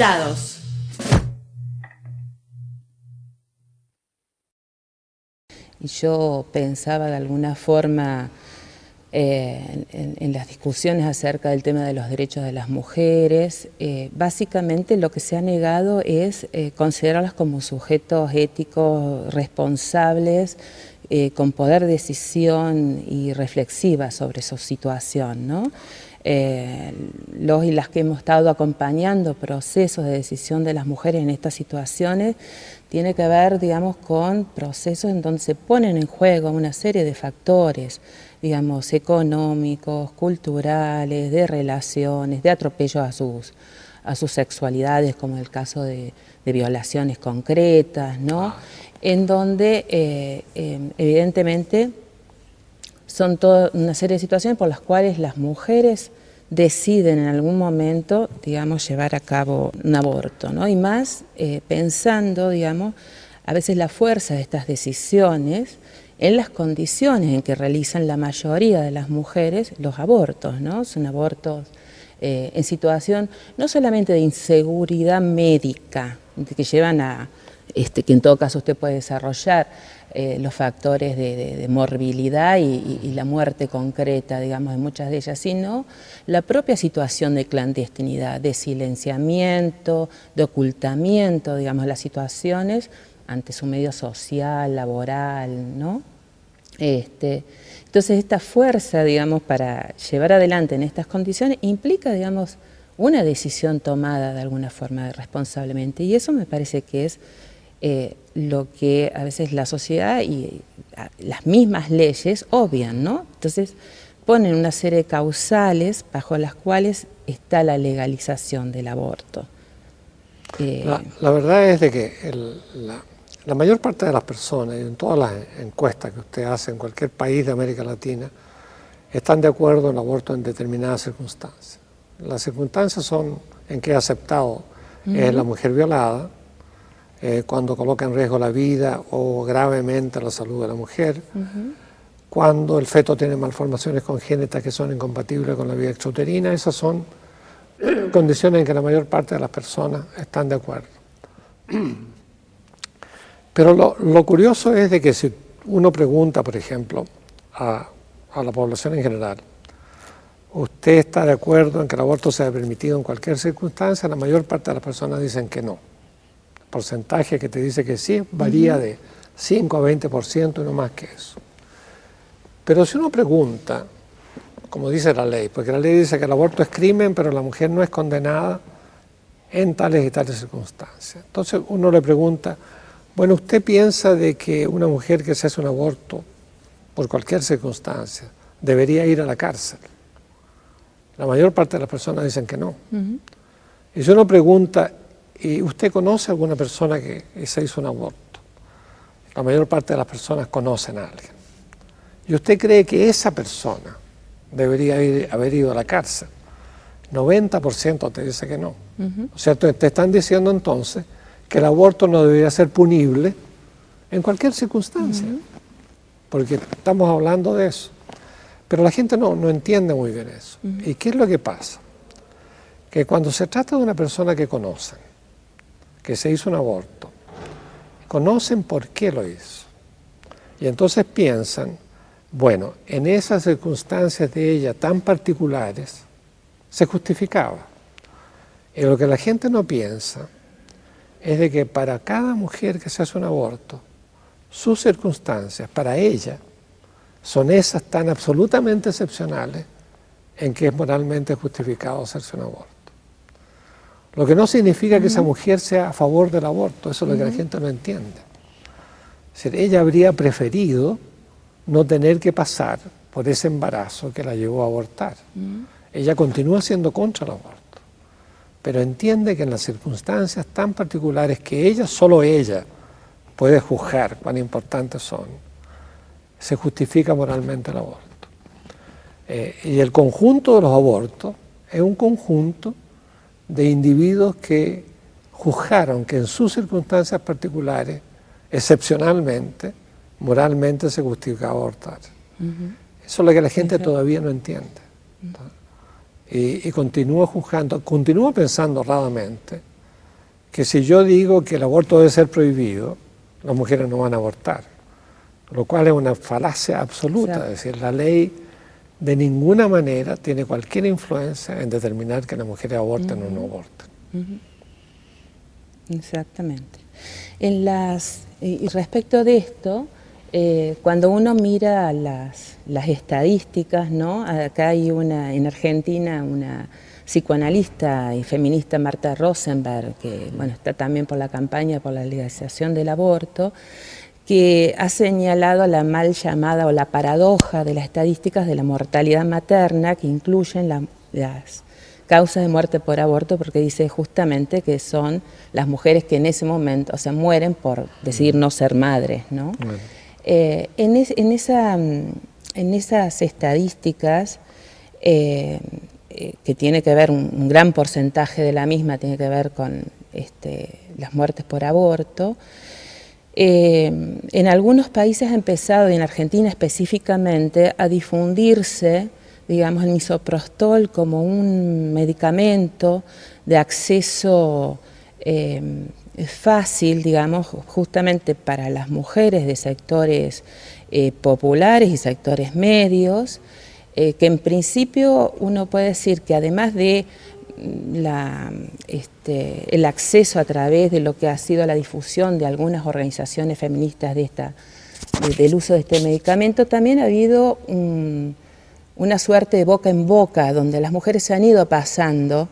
Invitados. Y yo pensaba de alguna forma en las discusiones acerca del tema de los derechos de las mujeres, básicamente lo que se ha negado es considerarlas como sujetos éticos responsables, con poder de decisión y reflexiva sobre su situación, ¿no? Los y las que hemos estado acompañando procesos de decisión de las mujeres en estas situaciones tiene que ver, digamos, con procesos en donde se ponen en juego una serie de factores, digamos, económicos, culturales, de relaciones, de atropellos a sus sexualidades, como el caso de violaciones concretas, ¿no? En donde evidentemente son toda una serie de situaciones por las cuales las mujeres deciden en algún momento, digamos, llevar a cabo un aborto, ¿no? Y más pensando, digamos, a veces la fuerza de estas decisiones en las condiciones en que realizan la mayoría de las mujeres los abortos, ¿no? Son abortos en situación no solamente de inseguridad médica, que llevan a, que en todo caso usted puede desarrollar los factores de morbilidad y la muerte concreta, digamos, de muchas de ellas, sino la propia situación de clandestinidad, de silenciamiento, de ocultamiento, digamos, las situaciones ante su medio social, laboral, ¿no? Entonces esta fuerza, digamos, para llevar adelante en estas condiciones implica, digamos, una decisión tomada de alguna forma responsablemente, y eso me parece que es lo que a veces la sociedad y las mismas leyes obvian, ¿no? Entonces ponen una serie de causales bajo las cuales está la legalización del aborto. La verdad es de que la mayor parte de las personas, y en todas las encuestas que usted hace en cualquier país de América Latina, están de acuerdo en el aborto en determinadas circunstancias. Las circunstancias son en que ha aceptado la mujer violada, cuando coloca en riesgo la vida o gravemente la salud de la mujer, cuando el feto tiene malformaciones congénitas que son incompatibles con la vida extrauterina. Esas son condiciones en que la mayor parte de las personas están de acuerdo. Pero lo curioso es de que si uno pregunta, por ejemplo, a la población en general, ¿usted está de acuerdo en que el aborto sea permitido en cualquier circunstancia? La mayor parte de las personas dicen que no. El porcentaje que te dice que sí varía de 5 a 20% y no más que eso. Pero si uno pregunta, como dice la ley, porque la ley dice que el aborto es crimen, pero la mujer no es condenada en tales y tales circunstancias. Entonces uno le pregunta, bueno, ¿usted piensa de que una mujer que se hace un aborto por cualquier circunstancia debería ir a la cárcel? La mayor parte de las personas dicen que no. Y si uno pregunta, ¿y usted conoce a alguna persona que se hizo un aborto? La mayor parte de las personas conocen a alguien. ¿Y usted cree que esa persona debería haber ido a la cárcel? 90% te dice que no. O sea, te están diciendo entonces que el aborto no debería ser punible en cualquier circunstancia, porque estamos hablando de eso. Pero la gente no entiende muy bien eso. ¿Y qué es lo que pasa? Que cuando se trata de una persona que conocen, que se hizo un aborto, conocen por qué lo hizo. Y entonces piensan, bueno, en esas circunstancias de ella tan particulares, se justificaba. Y lo que la gente no piensa es de que para cada mujer que se hace un aborto, sus circunstancias, para ella, son esas tan absolutamente excepcionales en que es moralmente justificado hacerse un aborto. Lo que no significa que esa mujer sea a favor del aborto, eso es lo que la gente no entiende. Es decir, ella habría preferido no tener que pasar por ese embarazo que la llevó a abortar. Ella continúa siendo contra el aborto, pero entiende que en las circunstancias tan particulares que ella, solo ella, puede juzgar cuán importantes son, se justifica moralmente el aborto. Y el conjunto de los abortos es un conjunto de individuos que juzgaron que en sus circunstancias particulares, excepcionalmente, moralmente se justificaba abortar. Eso es lo que la gente todavía no entiende. Y continúa juzgando, continúa pensando erradamente que si yo digo que el aborto debe ser prohibido, las mujeres no van a abortar, lo cual es una falacia absoluta. Exacto. Es decir, la ley de ninguna manera tiene cualquier influencia en determinar que las mujeres aborten o no aborten. Exactamente. Y respecto de esto, cuando uno mira las estadísticas, ¿no? Acá hay en Argentina una psicoanalista y feminista, Marta Rosenberg, que bueno, está también por la campaña por la legalización del aborto, que ha señalado la mal llamada o la paradoja de las estadísticas de la mortalidad materna, que incluyen las causas de muerte por aborto, porque dice justamente que son las mujeres que en ese momento, o sea, mueren por decidir no ser madres, ¿no? Bueno. En esas estadísticas, que tiene que ver, un gran porcentaje de la misma tiene que ver con las muertes por aborto. En algunos países ha empezado, y en Argentina específicamente, a difundirse, digamos, el misoprostol como un medicamento de acceso fácil, digamos, justamente para las mujeres de sectores populares y sectores medios, que en principio uno puede decir que además de el acceso a través de lo que ha sido la difusión de algunas organizaciones feministas del uso de este medicamento, también ha habido una suerte de boca en boca, donde las mujeres se han ido pasando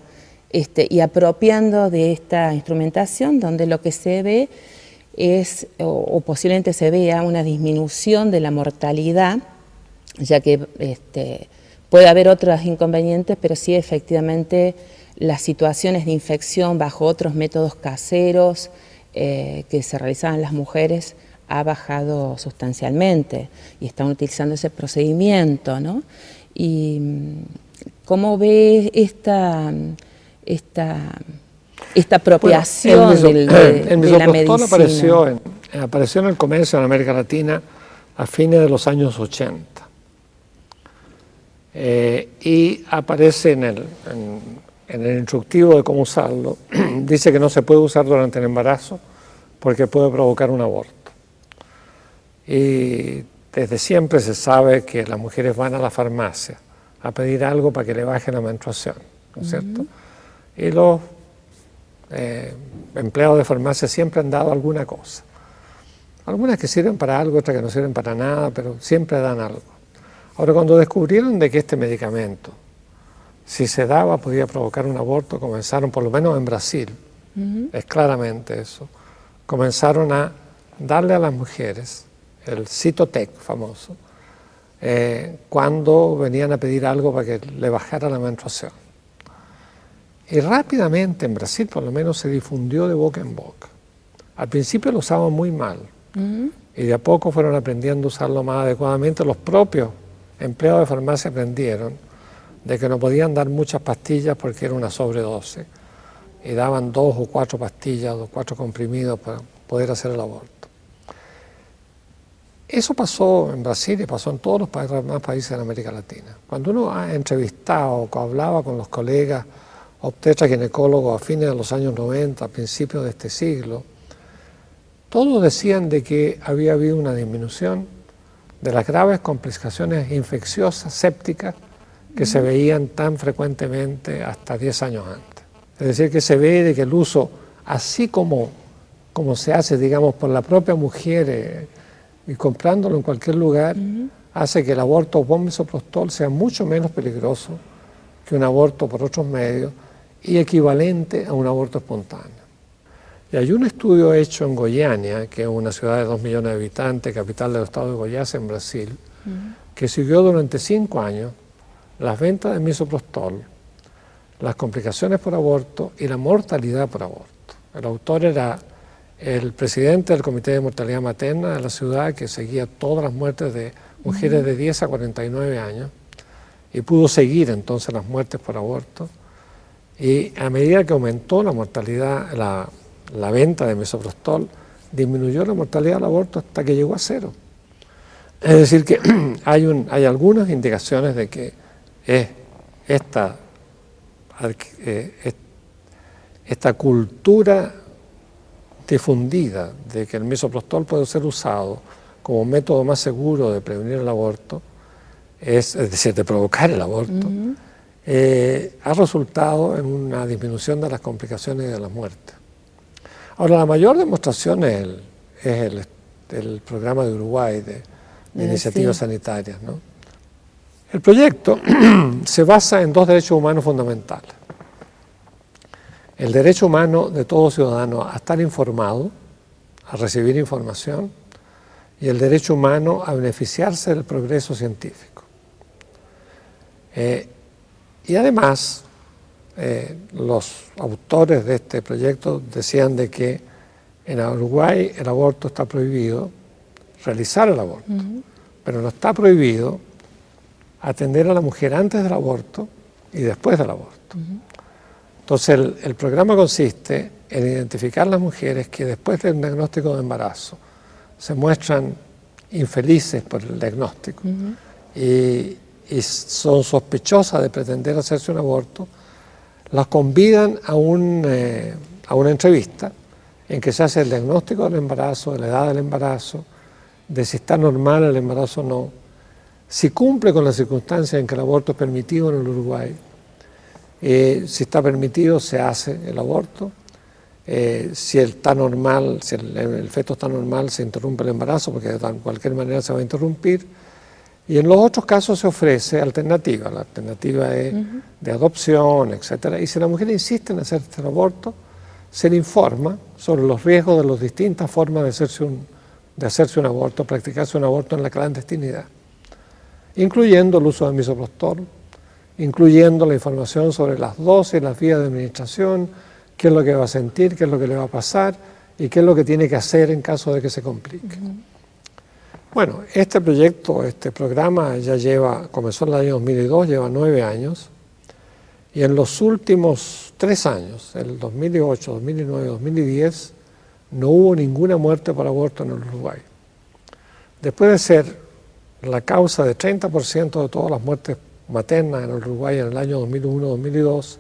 y apropiando de esta instrumentación, donde lo que se ve es, o posiblemente se vea, una disminución de la mortalidad, ya que puede haber otros inconvenientes, pero sí efectivamente las situaciones de infección bajo otros métodos caseros que se realizaban las mujeres ha bajado sustancialmente y están utilizando ese procedimiento, ¿no? Y ¿cómo ve esta apropiación de la medicina? Apareció en el comercio en América Latina a fines de los años 80. Y aparece en el instructivo de cómo usarlo. Dice que no se puede usar durante el embarazo porque puede provocar un aborto. Y desde siempre se sabe que las mujeres van a la farmacia a pedir algo para que le baje la menstruación, ¿no es cierto? Y los empleados de farmacia siempre han dado alguna cosa. Algunas que sirven para algo, otras que no sirven para nada, pero siempre dan algo. Ahora, cuando descubrieron de que este medicamento, si se daba, podía provocar un aborto, comenzaron, por lo menos en Brasil, es claramente eso, comenzaron a darle a las mujeres el Cytotec famoso, cuando venían a pedir algo para que le bajara la menstruación. Y rápidamente en Brasil, por lo menos, se difundió de boca en boca. Al principio lo usaban muy mal, y de a poco fueron aprendiendo a usarlo más adecuadamente. Los propios empleados de farmacia aprendieron de que no podían dar muchas pastillas porque era una sobredosis, y daban 2 o 4 pastillas o 4 comprimidos para poder hacer el aborto. Eso pasó en Brasil y pasó en todos los demás países de América Latina. Cuando uno ha entrevistado o hablaba con los colegas obstetras ginecólogos a fines de los años 90, a principios de este siglo, todos decían de que había habido una disminución de las graves complicaciones infecciosas, sépticas, que se veían tan frecuentemente hasta 10 años antes. Es decir, que se ve de que el uso, así como se hace, digamos, por la propia mujer y comprándolo en cualquier lugar, hace que el aborto por misoprostol sea mucho menos peligroso que un aborto por otros medios y equivalente a un aborto espontáneo. Y hay un estudio hecho en Goiânia, que es una ciudad de 2 millones de habitantes, capital del estado de Goiás, en Brasil, que siguió durante 5 años las ventas de misoprostol, las complicaciones por aborto y la mortalidad por aborto. El autor era el presidente del Comité de Mortalidad Materna de la ciudad, que seguía todas las muertes de mujeres de 10 a 49 años, y pudo seguir entonces las muertes por aborto. Y a medida que aumentó la mortalidad, la venta de misoprostol, disminuyó la mortalidad del aborto hasta que llegó a 0. Es decir, que hay algunas indicaciones de que esta cultura difundida de que el misoprostol puede ser usado como método más seguro de prevenir el aborto, es decir, de provocar el aborto, ha resultado en una disminución de las complicaciones y de las muertes. Ahora, la mayor demostración es el programa de Uruguay de iniciativas sanitarias, ¿no? El proyecto se basa en dos derechos humanos fundamentales. El derecho humano de todo ciudadano a estar informado, a recibir información, y el derecho humano a beneficiarse del progreso científico. Y además, los autores de este proyecto decían de que en Uruguay el aborto está prohibido, realizar el aborto, pero no está prohibido atender a la mujer antes del aborto y después del aborto. Entonces el programa consiste en identificar las mujeres que después del diagnóstico de embarazo se muestran infelices por el diagnóstico y son sospechosas de pretender hacerse un aborto, las convidan a una entrevista en que se hace el diagnóstico del embarazo, de la edad del embarazo, de si está normal el embarazo o no, si cumple con las circunstancias en que el aborto es permitido en el Uruguay, si está permitido se hace el aborto, si está normal, si el feto está normal se interrumpe el embarazo porque de cualquier manera se va a interrumpir, y en los otros casos se ofrece alternativa, la alternativa es de adopción, etc. Y si la mujer insiste en hacer el aborto, se le informa sobre los riesgos de las distintas formas de hacerse un aborto, practicarse un aborto en la clandestinidad, incluyendo el uso del misoprostol, incluyendo la información sobre las dosis, las vías de administración, qué es lo que va a sentir, qué es lo que le va a pasar y qué es lo que tiene que hacer en caso de que se complique. Bueno, este proyecto, este programa comenzó en el año 2002, lleva 9 años, y en los últimos 3 años, el 2008, 2009, 2010, no hubo ninguna muerte por aborto en el Uruguay. Después de ser la causa de 30% de todas las muertes maternas en el Uruguay en el año 2001-2002,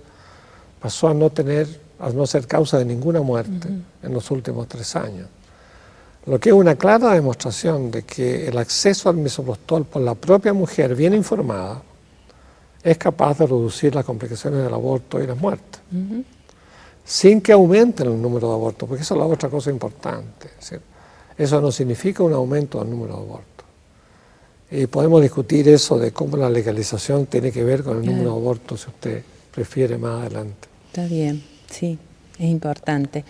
pasó a no ser causa de ninguna muerte en los últimos 3 años. Lo que es una clara demostración de que el acceso al misoprostol por la propia mujer bien informada es capaz de reducir las complicaciones del aborto y las muertes, sin que aumenten el número de abortos, porque eso es la otra cosa importante. Es decir, eso no significa un aumento del número de abortos. Y podemos discutir eso de cómo la legalización tiene que ver con el número de abortos, si usted prefiere más adelante. Está bien, sí, es importante.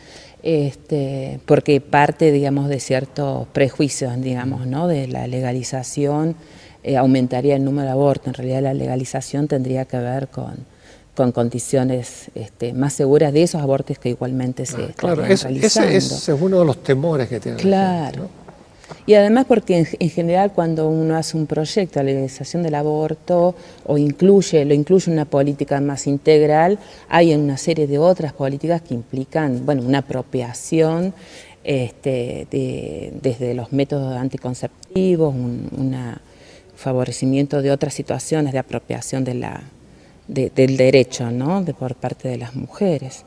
Porque parte, digamos, de ciertos prejuicios, digamos, ¿no? De la legalización aumentaría el número de abortos. En realidad la legalización tendría que ver con condiciones más seguras de esos abortos que igualmente se están realizando. Ese es uno de los temores que tiene la gente, ¿no? Y además porque en general cuando uno hace un proyecto de legalización del aborto o lo incluye en una política más integral, hay una serie de otras políticas que implican, bueno, una apropiación desde los métodos anticonceptivos, un favorecimiento de otras situaciones de apropiación del derecho, ¿no? por parte de las mujeres.